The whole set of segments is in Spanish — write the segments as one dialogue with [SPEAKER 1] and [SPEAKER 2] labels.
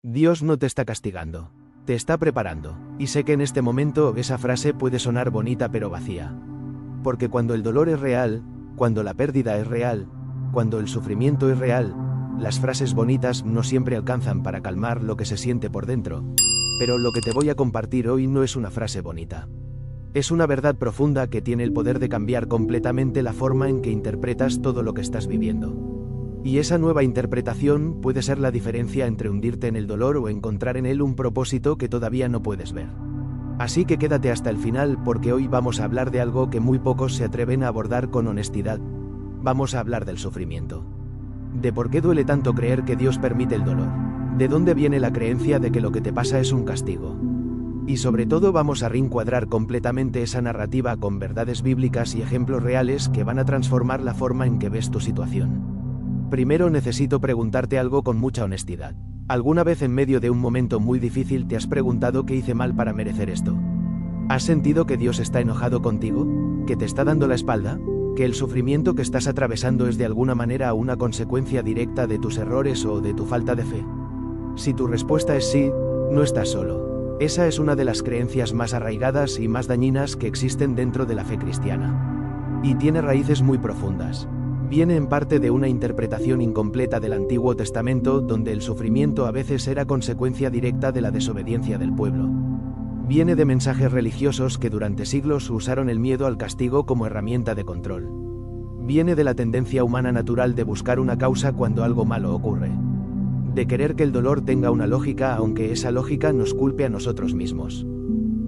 [SPEAKER 1] Dios no te está castigando. Te está preparando. Y sé que en este momento esa frase puede sonar bonita pero vacía. Porque cuando el dolor es real, cuando la pérdida es real, cuando el sufrimiento es real, las frases bonitas no siempre alcanzan para calmar lo que se siente por dentro. Pero lo que te voy a compartir hoy no es una frase bonita. Es una verdad profunda que tiene el poder de cambiar completamente la forma en que interpretas todo lo que estás viviendo. Y esa nueva interpretación puede ser la diferencia entre hundirte en el dolor o encontrar en él un propósito que todavía no puedes ver. Así que quédate hasta el final porque hoy vamos a hablar de algo que muy pocos se atreven a abordar con honestidad. Vamos a hablar del sufrimiento. De por qué duele tanto creer que Dios permite el dolor. De dónde viene la creencia de que lo que te pasa es un castigo. Y sobre todo vamos a reencuadrar completamente esa narrativa con verdades bíblicas y ejemplos reales que van a transformar la forma en que ves tu situación. Primero necesito preguntarte algo con mucha honestidad. ¿Alguna vez en medio de un momento muy difícil te has preguntado qué hice mal para merecer esto? ¿Has sentido que Dios está enojado contigo? ¿Que te está dando la espalda? ¿Que el sufrimiento que estás atravesando es de alguna manera una consecuencia directa de tus errores o de tu falta de fe? Si tu respuesta es sí, no estás solo. Esa es una de las creencias más arraigadas y más dañinas que existen dentro de la fe cristiana. Y tiene raíces muy profundas. Viene en parte de una interpretación incompleta del Antiguo Testamento donde el sufrimiento a veces era consecuencia directa de la desobediencia del pueblo. Viene de mensajes religiosos que durante siglos usaron el miedo al castigo como herramienta de control. Viene de la tendencia humana natural de buscar una causa cuando algo malo ocurre. De querer que el dolor tenga una lógica aunque esa lógica nos culpe a nosotros mismos.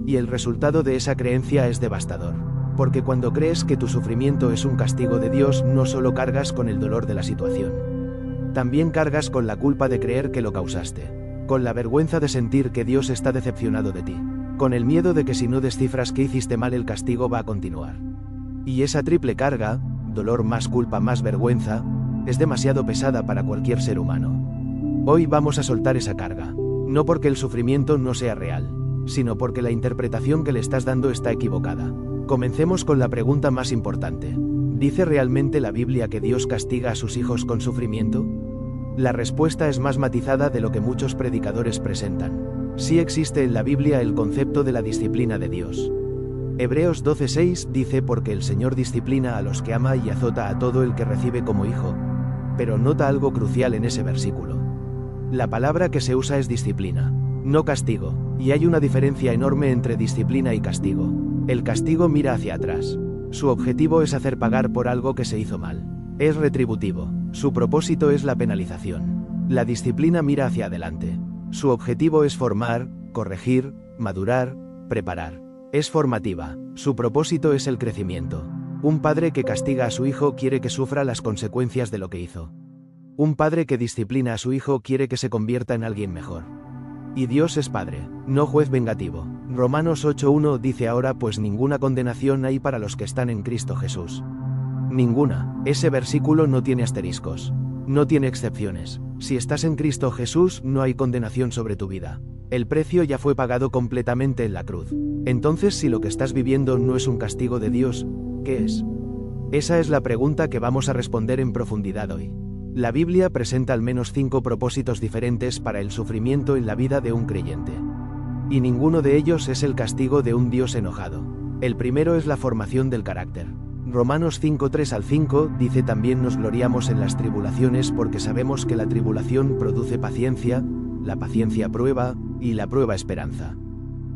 [SPEAKER 1] Y el resultado de esa creencia es devastador. Porque cuando crees que tu sufrimiento es un castigo de Dios, no solo cargas con el dolor de la situación. También cargas con la culpa de creer que lo causaste. Con la vergüenza de sentir que Dios está decepcionado de ti. Con el miedo de que si no descifras que hiciste mal el castigo va a continuar. Y esa triple carga, dolor más culpa más vergüenza, es demasiado pesada para cualquier ser humano. Hoy vamos a soltar esa carga. No porque el sufrimiento no sea real, sino porque la interpretación que le estás dando está equivocada. Comencemos con la pregunta más importante. ¿Dice realmente la Biblia que Dios castiga a sus hijos con sufrimiento? La respuesta es más matizada de lo que muchos predicadores presentan. Sí existe en la Biblia el concepto de la disciplina de Dios. Hebreos 12:6 dice porque el Señor disciplina a los que ama y azota a todo el que recibe como hijo. Pero nota algo crucial en ese versículo. La palabra que se usa es disciplina, no castigo, y hay una diferencia enorme entre disciplina y castigo. El castigo mira hacia atrás. Su objetivo es hacer pagar por algo que se hizo mal. Es retributivo. Su propósito es la penalización. La disciplina mira hacia adelante. Su objetivo es formar, corregir, madurar, preparar. Es formativa. Su propósito es el crecimiento. Un padre que castiga a su hijo quiere que sufra las consecuencias de lo que hizo. Un padre que disciplina a su hijo quiere que se convierta en alguien mejor. Y Dios es Padre, no juez vengativo. Romanos 8:1 dice ahora pues ninguna condenación hay para los que están en Cristo Jesús. Ninguna. Ese versículo no tiene asteriscos. No tiene excepciones. Si estás en Cristo Jesús no hay condenación sobre tu vida. El precio ya fue pagado completamente en la cruz. Entonces si lo que estás viviendo no es un castigo de Dios, ¿qué es? Esa es la pregunta que vamos a responder en profundidad hoy. La Biblia presenta al menos 5 propósitos diferentes para el sufrimiento en la vida de un creyente. Y ninguno de ellos es el castigo de un Dios enojado. El primero es la formación del carácter. Romanos 5:3-5 dice también nos gloriamos en las tribulaciones porque sabemos que la tribulación produce paciencia, la paciencia prueba, y la prueba esperanza.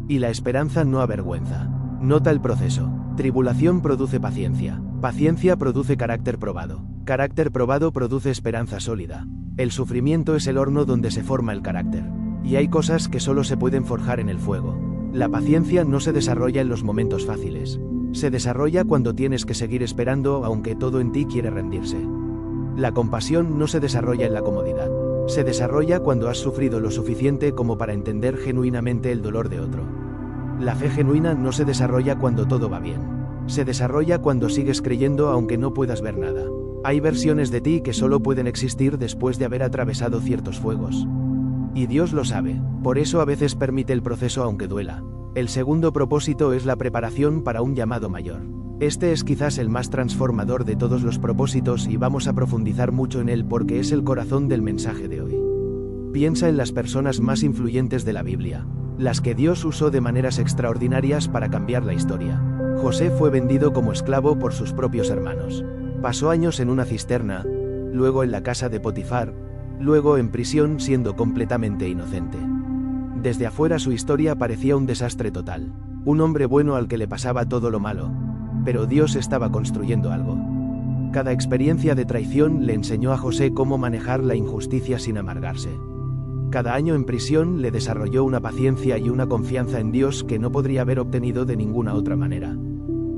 [SPEAKER 1] Y la esperanza no avergüenza. Nota el proceso. Tribulación produce paciencia. Paciencia produce carácter probado. Carácter probado produce esperanza sólida. El sufrimiento es el horno donde se forma el carácter. Y hay cosas que solo se pueden forjar en el fuego. La paciencia no se desarrolla en los momentos fáciles. Se desarrolla cuando tienes que seguir esperando aunque todo en ti quiere rendirse. La compasión no se desarrolla en la comodidad. Se desarrolla cuando has sufrido lo suficiente como para entender genuinamente el dolor de otro. La fe genuina no se desarrolla cuando todo va bien. Se desarrolla cuando sigues creyendo aunque no puedas ver nada. Hay versiones de ti que solo pueden existir después de haber atravesado ciertos fuegos. Y Dios lo sabe, por eso a veces permite el proceso aunque duela. El segundo propósito es la preparación para un llamado mayor. Este es quizás el más transformador de todos los propósitos y vamos a profundizar mucho en él porque es el corazón del mensaje de hoy. Piensa en las personas más influyentes de la Biblia, las que Dios usó de maneras extraordinarias para cambiar la historia. José fue vendido como esclavo por sus propios hermanos. Pasó años en una cisterna, luego en la casa de Potifar, luego en prisión siendo completamente inocente. Desde afuera su historia parecía un desastre total, un hombre bueno al que le pasaba todo lo malo, pero Dios estaba construyendo algo. Cada experiencia de traición le enseñó a José cómo manejar la injusticia sin amargarse. Cada año en prisión le desarrolló una paciencia y una confianza en Dios que no podría haber obtenido de ninguna otra manera.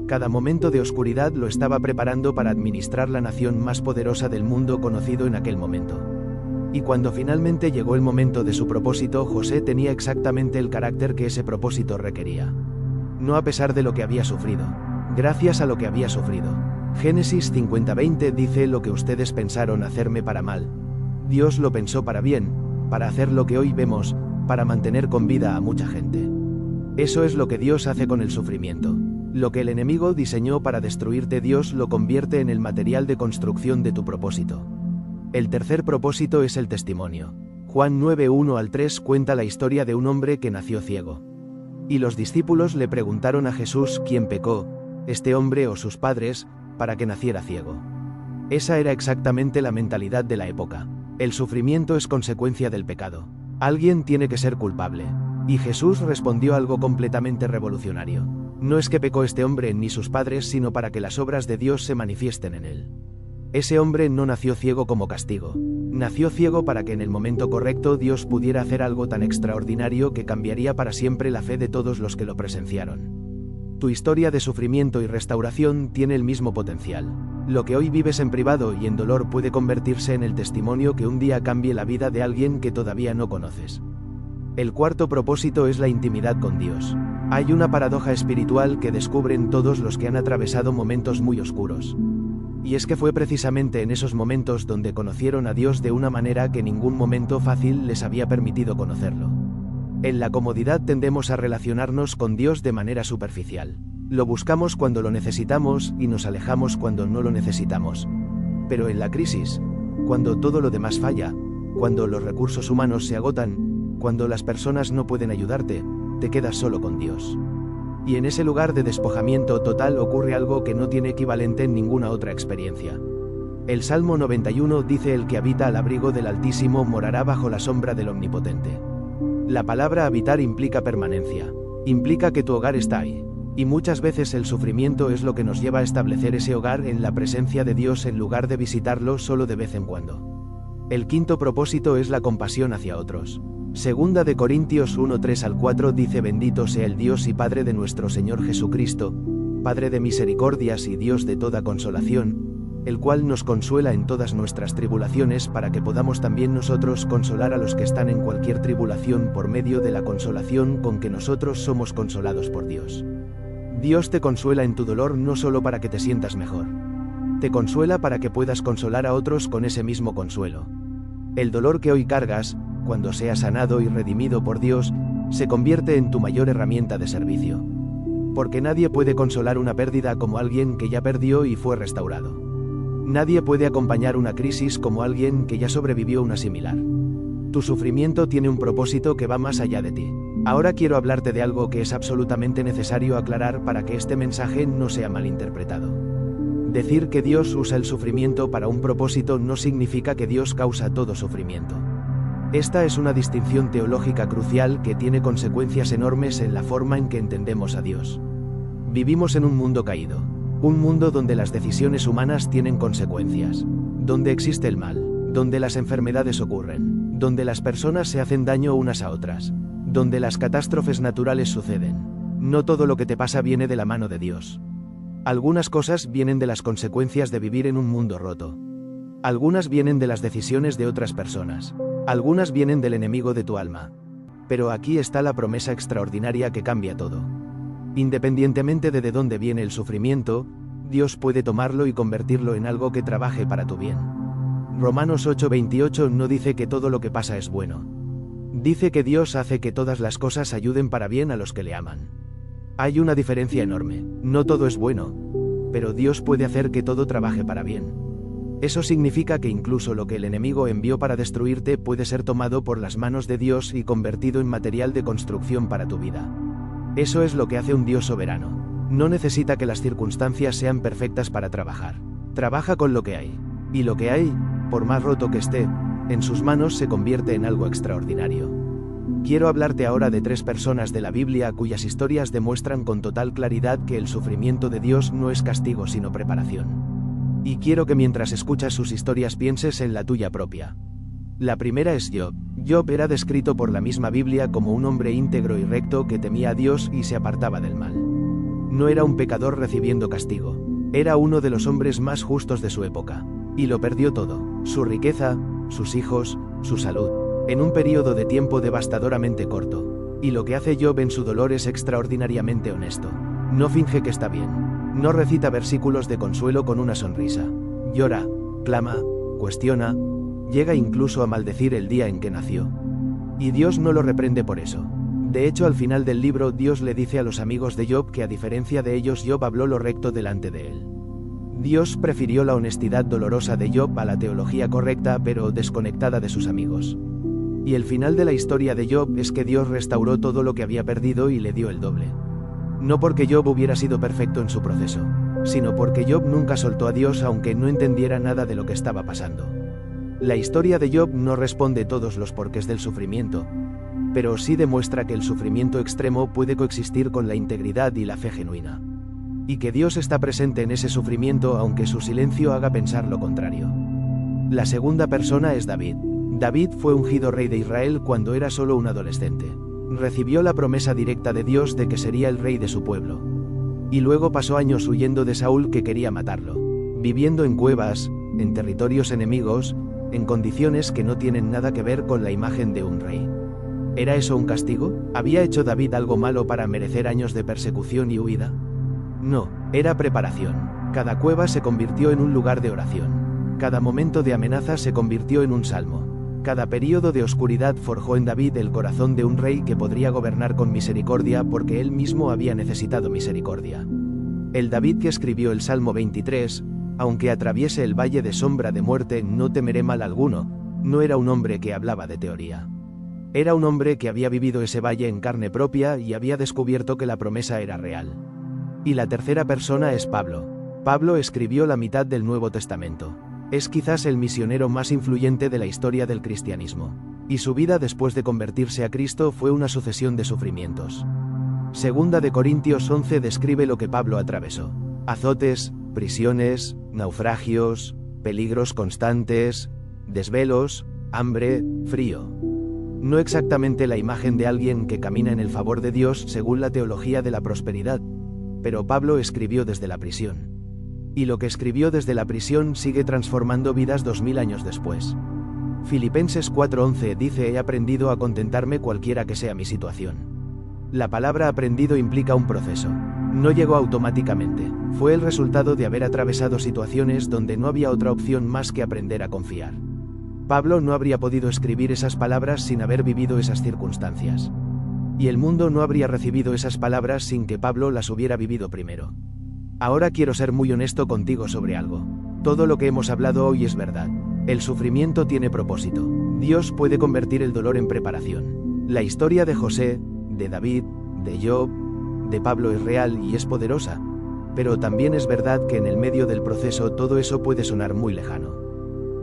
[SPEAKER 1] Cada momento de oscuridad lo estaba preparando para administrar la nación más poderosa del mundo conocido en aquel momento. Y cuando finalmente llegó el momento de su propósito, José tenía exactamente el carácter que ese propósito requería. No a pesar de lo que había sufrido, gracias a lo que había sufrido. Génesis 50:20 dice: lo que ustedes pensaron hacerme para mal, Dios lo pensó para bien, para hacer lo que hoy vemos, para mantener con vida a mucha gente. Eso es lo que Dios hace con el sufrimiento. Lo que el enemigo diseñó para destruirte, Dios lo convierte en el material de construcción de tu propósito. El tercer propósito es el testimonio. Juan 9:1-3 cuenta la historia de un hombre que nació ciego. Y los discípulos le preguntaron a Jesús quién pecó, este hombre o sus padres, para que naciera ciego. Esa era exactamente la mentalidad de la época. El sufrimiento es consecuencia del pecado. Alguien tiene que ser culpable. Y Jesús respondió algo completamente revolucionario. No es que pecó este hombre ni sus padres, sino para que las obras de Dios se manifiesten en él. Ese hombre no nació ciego como castigo. Nació ciego para que en el momento correcto Dios pudiera hacer algo tan extraordinario que cambiaría para siempre la fe de todos los que lo presenciaron. Tu historia de sufrimiento y restauración tiene el mismo potencial. Lo que hoy vives en privado y en dolor puede convertirse en el testimonio que un día cambie la vida de alguien que todavía no conoces. El cuarto propósito es la intimidad con Dios. Hay una paradoja espiritual que descubren todos los que han atravesado momentos muy oscuros. Y es que fue precisamente en esos momentos donde conocieron a Dios de una manera que ningún momento fácil les había permitido conocerlo. En la comodidad tendemos a relacionarnos con Dios de manera superficial. Lo buscamos cuando lo necesitamos y nos alejamos cuando no lo necesitamos. Pero en la crisis, cuando todo lo demás falla, cuando los recursos humanos se agotan, cuando las personas no pueden ayudarte, te quedas solo con Dios. Y en ese lugar de despojamiento total ocurre algo que no tiene equivalente en ninguna otra experiencia. El Salmo 91 dice: el que habita al abrigo del Altísimo morará bajo la sombra del Omnipotente. La palabra habitar implica permanencia, implica que tu hogar está ahí. Y muchas veces el sufrimiento es lo que nos lleva a establecer ese hogar en la presencia de Dios en lugar de visitarlo solo de vez en cuando. El quinto propósito es la compasión hacia otros. Segunda de Corintios 1:3-4 dice: bendito sea el Dios y Padre de nuestro Señor Jesucristo, Padre de misericordias y Dios de toda consolación, el cual nos consuela en todas nuestras tribulaciones para que podamos también nosotros consolar a los que están en cualquier tribulación por medio de la consolación con que nosotros somos consolados por Dios. Dios te consuela en tu dolor no solo para que te sientas mejor. Te consuela para que puedas consolar a otros con ese mismo consuelo. El dolor que hoy cargas, cuando seas sanado y redimido por Dios, se convierte en tu mayor herramienta de servicio. Porque nadie puede consolar una pérdida como alguien que ya perdió y fue restaurado. Nadie puede acompañar una crisis como alguien que ya sobrevivió una similar. Tu sufrimiento tiene un propósito que va más allá de ti. Ahora quiero hablarte de algo que es absolutamente necesario aclarar para que este mensaje no sea malinterpretado. Decir que Dios usa el sufrimiento para un propósito no significa que Dios causa todo sufrimiento. Esta es una distinción teológica crucial que tiene consecuencias enormes en la forma en que entendemos a Dios. Vivimos en un mundo caído, un mundo donde las decisiones humanas tienen consecuencias, donde existe el mal, donde las enfermedades ocurren, donde las personas se hacen daño unas a otras, donde las catástrofes naturales suceden. No todo lo que te pasa viene de la mano de Dios. Algunas cosas vienen de las consecuencias de vivir en un mundo roto. Algunas vienen de las decisiones de otras personas. Algunas vienen del enemigo de tu alma. Pero aquí está la promesa extraordinaria que cambia todo. Independientemente de dónde viene el sufrimiento, Dios puede tomarlo y convertirlo en algo que trabaje para tu bien. Romanos 8:28 no dice que todo lo que pasa es bueno. Dice que Dios hace que todas las cosas ayuden para bien a los que le aman. Hay una diferencia enorme. No todo es bueno, pero Dios puede hacer que todo trabaje para bien. Eso significa que incluso lo que el enemigo envió para destruirte puede ser tomado por las manos de Dios y convertido en material de construcción para tu vida. Eso es lo que hace un Dios soberano. No necesita que las circunstancias sean perfectas para trabajar. Trabaja con lo que hay. Y lo que hay, por más roto que esté, en sus manos se convierte en algo extraordinario. Quiero hablarte ahora de 3 personas de la Biblia cuyas historias demuestran con total claridad que el sufrimiento de Dios no es castigo sino preparación. Y quiero que mientras escuchas sus historias pienses en la tuya propia. La primera es Job. Job era descrito por la misma Biblia como un hombre íntegro y recto que temía a Dios y se apartaba del mal. No era un pecador recibiendo castigo. Era uno de los hombres más justos de su época. Y lo perdió todo: su riqueza, sus hijos, su salud, en un periodo de tiempo devastadoramente corto. Y lo que hace Job en su dolor es extraordinariamente honesto. No finge que está bien. No recita versículos de consuelo con una sonrisa. Llora, clama, cuestiona, llega incluso a maldecir el día en que nació. Y Dios no lo reprende por eso. De hecho, al final del libro Dios le dice a los amigos de Job que a diferencia de ellos Job habló lo recto delante de él. Dios prefirió la honestidad dolorosa de Job a la teología correcta pero desconectada de sus amigos. Y el final de la historia de Job es que Dios restauró todo lo que había perdido y le dio el doble. No porque Job hubiera sido perfecto en su proceso, sino porque Job nunca soltó a Dios aunque no entendiera nada de lo que estaba pasando. La historia de Job no responde todos los porqués del sufrimiento, pero sí demuestra que el sufrimiento extremo puede coexistir con la integridad y la fe genuina. Y que Dios está presente en ese sufrimiento aunque su silencio haga pensar lo contrario. La segunda persona es David. David fue ungido rey de Israel cuando era solo un adolescente. Recibió la promesa directa de Dios de que sería el rey de su pueblo. Y luego pasó años huyendo de Saúl que quería matarlo, viviendo en cuevas, en territorios enemigos, en condiciones que no tienen nada que ver con la imagen de un rey. ¿Era eso un castigo? ¿Había hecho David algo malo para merecer años de persecución y huida? No, era preparación. Cada cueva se convirtió en un lugar de oración. Cada momento de amenaza se convirtió en un salmo. Cada período de oscuridad forjó en David el corazón de un rey que podría gobernar con misericordia porque él mismo había necesitado misericordia. El David que escribió el Salmo 23, aunque atraviese el valle de sombra de muerte no temeré mal alguno, no era un hombre que hablaba de teoría. Era un hombre que había vivido ese valle en carne propia y había descubierto que la promesa era real. Y la tercera persona es Pablo. Pablo escribió la mitad del Nuevo Testamento. Es quizás el misionero más influyente de la historia del cristianismo. Y su vida después de convertirse a Cristo fue una sucesión de sufrimientos. Segunda de Corintios 11 describe lo que Pablo atravesó: azotes, prisiones, naufragios, peligros constantes, desvelos, hambre, frío. No exactamente la imagen de alguien que camina en el favor de Dios según la teología de la prosperidad, pero Pablo escribió desde la prisión. Y lo que escribió desde la prisión sigue transformando vidas 2000 años después. Filipenses 4:11 dice: he aprendido a contentarme cualquiera que sea mi situación. La palabra aprendido implica un proceso. No llegó automáticamente, fue el resultado de haber atravesado situaciones donde no había otra opción más que aprender a confiar. Pablo no habría podido escribir esas palabras sin haber vivido esas circunstancias. Y el mundo no habría recibido esas palabras sin que Pablo las hubiera vivido primero. Ahora quiero ser muy honesto contigo sobre algo. Todo lo que hemos hablado hoy es verdad. El sufrimiento tiene propósito. Dios puede convertir el dolor en preparación. La historia de José, de David, de Job, de Pablo es real y es poderosa. Pero también es verdad que en el medio del proceso todo eso puede sonar muy lejano.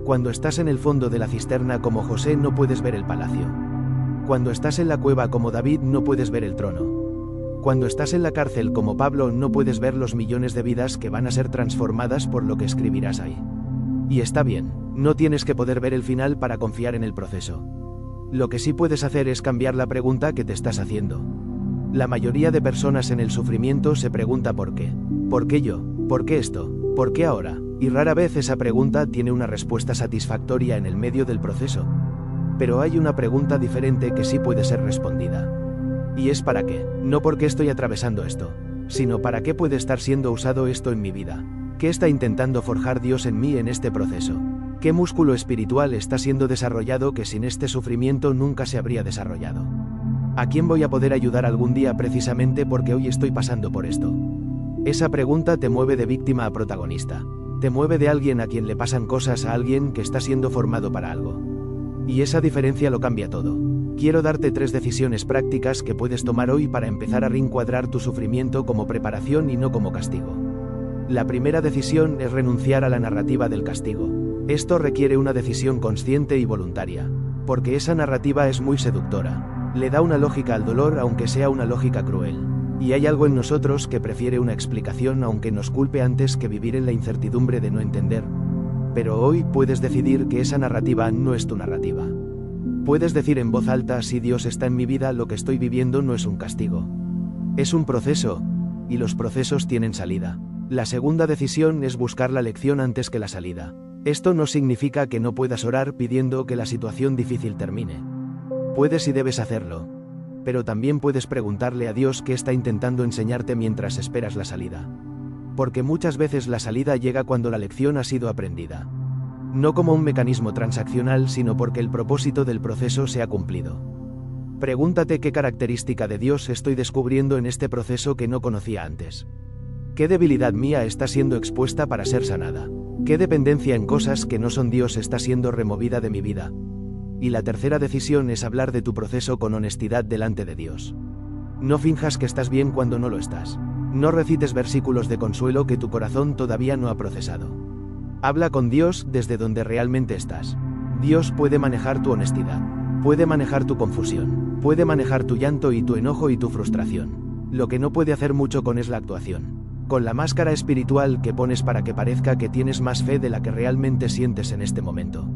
[SPEAKER 1] Cuando estás en el fondo de la cisterna como José no puedes ver el palacio. Cuando estás en la cueva como David no puedes ver el trono. Cuando estás en la cárcel como Pablo no puedes ver los millones de vidas que van a ser transformadas por lo que escribirás ahí. Y está bien, no tienes que poder ver el final para confiar en el proceso. Lo que sí puedes hacer es cambiar la pregunta que te estás haciendo. La mayoría de personas en el sufrimiento se pregunta ¿por qué? ¿Por qué yo? ¿Por qué esto? ¿Por qué ahora? Y rara vez esa pregunta tiene una respuesta satisfactoria en el medio del proceso. Pero hay una pregunta diferente que sí puede ser respondida. Y es ¿para qué? No por qué estoy atravesando esto, sino ¿para qué puede estar siendo usado esto en mi vida? ¿Qué está intentando forjar Dios en mí en este proceso? ¿Qué músculo espiritual está siendo desarrollado que sin este sufrimiento nunca se habría desarrollado? ¿A quién voy a poder ayudar algún día precisamente porque hoy estoy pasando por esto? Esa pregunta te mueve de víctima a protagonista. Te mueve de alguien a quien le pasan cosas a alguien que está siendo formado para algo. Y esa diferencia lo cambia todo. Quiero darte 3 decisiones prácticas que puedes tomar hoy para empezar a reencuadrar tu sufrimiento como preparación y no como castigo. La primera decisión es renunciar a la narrativa del castigo. Esto requiere una decisión consciente y voluntaria, porque esa narrativa es muy seductora. Le da una lógica al dolor aunque sea una lógica cruel. Y hay algo en nosotros que prefiere una explicación aunque nos culpe antes que vivir en la incertidumbre de no entender. Pero hoy puedes decidir que esa narrativa no es tu narrativa. Puedes decir en voz alta: si Dios está en mi vida, lo que estoy viviendo no es un castigo. Es un proceso, y los procesos tienen salida. La segunda decisión es buscar la lección antes que la salida. Esto no significa que no puedas orar pidiendo que la situación difícil termine. Puedes y debes hacerlo. Pero también puedes preguntarle a Dios qué está intentando enseñarte mientras esperas la salida. Porque muchas veces la salida llega cuando la lección ha sido aprendida. No como un mecanismo transaccional, sino porque el propósito del proceso se ha cumplido. Pregúntate qué característica de Dios estoy descubriendo en este proceso que no conocía antes. ¿Qué debilidad mía está siendo expuesta para ser sanada? ¿Qué dependencia en cosas que no son Dios está siendo removida de mi vida? Y la tercera decisión es hablar de tu proceso con honestidad delante de Dios. No finjas que estás bien cuando no lo estás. No recites versículos de consuelo que tu corazón todavía no ha procesado. Habla con Dios desde donde realmente estás. Dios puede manejar tu honestidad. Puede manejar tu confusión. Puede manejar tu llanto y tu enojo y tu frustración. Lo que no puede hacer mucho con es la actuación. Con la máscara espiritual que pones para que parezca que tienes más fe de la que realmente sientes en este momento.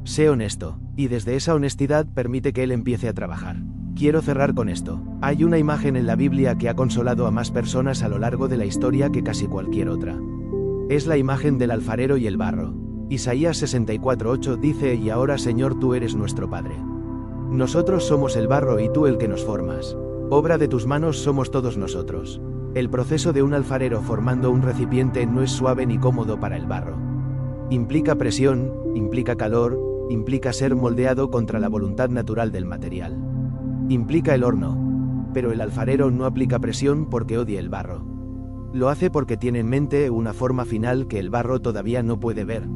[SPEAKER 1] Sé honesto, y desde esa honestidad permite que Él empiece a trabajar. Quiero cerrar con esto. Hay una imagen en la Biblia que ha consolado a más personas a lo largo de la historia que casi cualquier otra. Es la imagen del alfarero y el barro. Isaías 64:8 dice: y ahora, Señor, tú eres nuestro Padre. Nosotros somos el barro y tú el que nos formas. Obra de tus manos somos todos nosotros. El proceso de un alfarero formando un recipiente no es suave ni cómodo para el barro. Implica presión, implica calor, implica ser moldeado contra la voluntad natural del material. Implica el horno. Pero el alfarero no aplica presión porque odia el barro. Lo hace porque tiene en mente una forma final que el barro todavía no puede ver.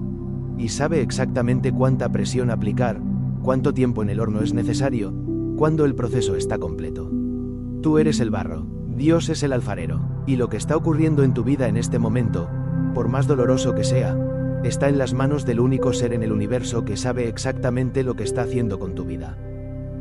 [SPEAKER 1] Y sabe exactamente cuánta presión aplicar, cuánto tiempo en el horno es necesario, cuando el proceso está completo. Tú eres el barro, Dios es el alfarero, y lo que está ocurriendo en tu vida en este momento, por más doloroso que sea, está en las manos del único ser en el universo que sabe exactamente lo que está haciendo con tu vida.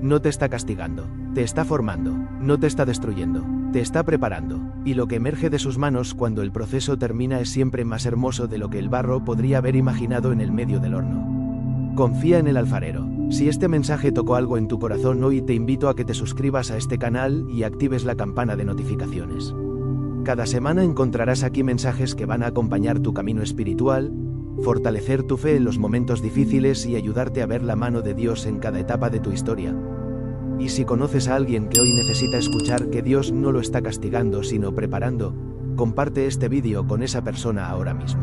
[SPEAKER 1] No te está castigando, te está formando, no te está destruyendo, te está preparando, y lo que emerge de sus manos cuando el proceso termina es siempre más hermoso de lo que el barro podría haber imaginado en el medio del horno. Confía en el alfarero. Si este mensaje tocó algo en tu corazón hoy, te invito a que te suscribas a este canal y actives la campana de notificaciones. Cada semana encontrarás aquí mensajes que van a acompañar tu camino espiritual, fortalecer tu fe en los momentos difíciles y ayudarte a ver la mano de Dios en cada etapa de tu historia. Y si conoces a alguien que hoy necesita escuchar que Dios no lo está castigando sino preparando, comparte este vídeo con esa persona ahora mismo.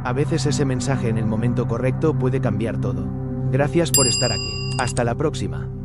[SPEAKER 1] A veces ese mensaje en el momento correcto puede cambiar todo. Gracias por estar aquí. Hasta la próxima.